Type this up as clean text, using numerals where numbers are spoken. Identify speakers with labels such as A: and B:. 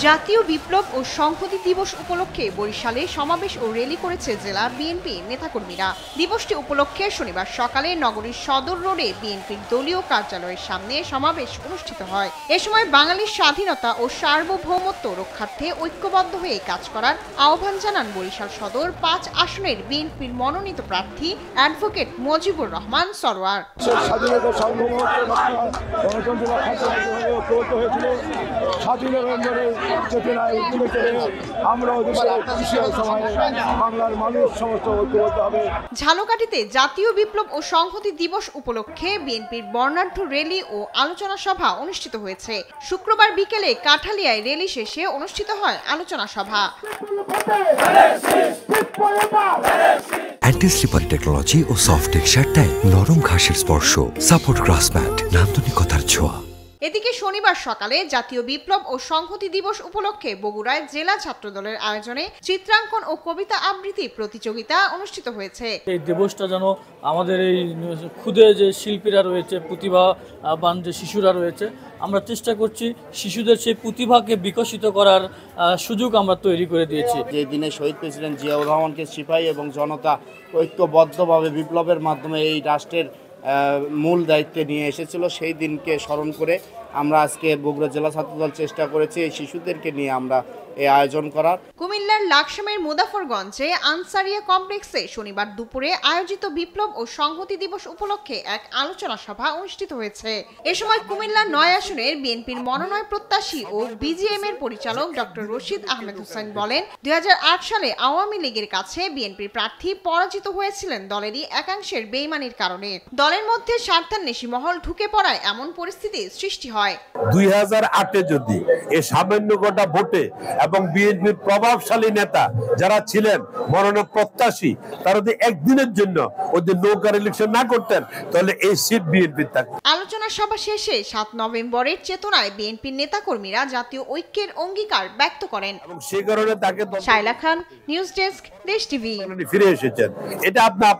A: জাতীয় বিপ্লব ও সংহতি দিবস উপলক্ষে বরিশালে সমাবেশ ও র্যালি করেছে জেলা বিএনপি নেতাকর্মীরা। দিবসটি উপলক্ষে শনিবার সকালে নগরীর সদর রোডে বিএনপির দলীয় কার্যালয়ের সামনে সমাবেশ অনুষ্ঠিত হয়। এ সময় বাঙালির স্বাধীনতা ও সার্বভৌমত্ব রক্ষার্থে ঐক্যবদ্ধ হয়ে কাজ করার আহ্বান জানান বরিশাল সদর ৫ আসনের বিএনপির মনোনীত প্রার্থী অ্যাডভোকেট মজিবুর রহমান সরোয়ার। ঝালকাঠিতে জাতীয় বিপ্লব ও সংহতি দিবস উপলক্ষে বিএনপির বর্ণাঢ্য র্যালি ও আলোচনা সভা অনুষ্ঠিত হয়েছে। শুক্রবার বিকেলে কাঠালিয়ায় র্যালি শেষে অনুষ্ঠিত হয় আলোচনা সভা।
B: অ্যান্টি স্লিপার টেকনোলজি ও সফট টেক্সচার টাইল, নরম ঘাসের স্পর্শ, সাপোর্ট গ্রাস ম্যাট, নান্দনিকতার ছোঁয়া।
A: এদিকে শনিবার সকালে জাতীয় বিপ্লব ও সংহতি দিবস উপলক্ষে বগুড়ায় জেলা ছাত্রদলের আয়োজনে চিত্রাঙ্কন ও কবিতা আবৃত্তি প্রতিযোগিতা অনুষ্ঠিত হয়েছে।
C: এই দিবসটা যেন আমাদের এই ক্ষুদে যে শিল্পীরা রয়েছে, প্রতিভাবান যে শিশুরা রয়েছে, আমরা চেষ্টা করছি শিশুদের সেই প্রতিভাকে বিকশিত করার সুযোগ আমরা তৈরি করে দিয়েছি।
D: যে দিনে শহীদ প্রেসিডেন্ট জিয়াউর রহমানকে সিপাহী এবং জনতা ঐক্যবদ্ধভাবে বিপ্লবের মাধ্যমে এই রাষ্ট্রের মূল দায়িত্বে নিয়ে এসেছিল, সেই দিনকে স্মরণ করে আমরা আজকে বগুড়া জেলা ছাত্রদল চেষ্টা করেছি এই শিশুদেরকে নিয়ে আমরা এই আয়োজন করার।
A: কুমিল্লার লাকসামের মুজাফরগঞ্জে আনসারিয়া কমপ্লেক্সে শনিবার দুপুরে আয়োজিত বিপ্লব ও সংহতি দিবস উপলক্ষে এক আলোচনা সভা অনুষ্ঠিত হয়েছে। এ সময় কুমিল্লা ৯ আসনের বিএনপির মনোনয়ন প্রত্যাশী ও বিজিএম এর পরিচালক ডক্টর রশিদ আহমেদ হোসেন বলেন, ২০০৮ সালে আওয়ামী লীগের কাছে বিএনপির প্রার্থী পরাজিত হয়েছিলেন দলেরই একাংশের বেইমানির কারণে। দলের মধ্যে স্বার্থান্বেষী মহল ঢুকে পড়ায় এমন পরিস্থিতি সৃষ্টি হয়।
E: ২০০৮-এ যদি এই সামান্য গোটা ভোটে এবং বিএনপির প্রভাবশালী নেতা যারা ছিলেন মনোনয়ন প্রত্যাশী, তারা যদি একদিনের জন্য ওদের নৌকার ইলেকশন না করতেন তাহলে এই সিট বিএনপির থাকত।
A: আলোচনা সভা শেষে ৭ নভেম্বরের চেতনায় বিএনপির নেতাকর্মীরা জাতীয় ঐক্যের অঙ্গীকার ব্যক্ত করেন।
E: এবং সেই কারণে তাকে
A: শায়লা খান, নিউজ ডেস্ক, দেশ টিভি।
E: ফিরে এসেছেন, এটা আপনার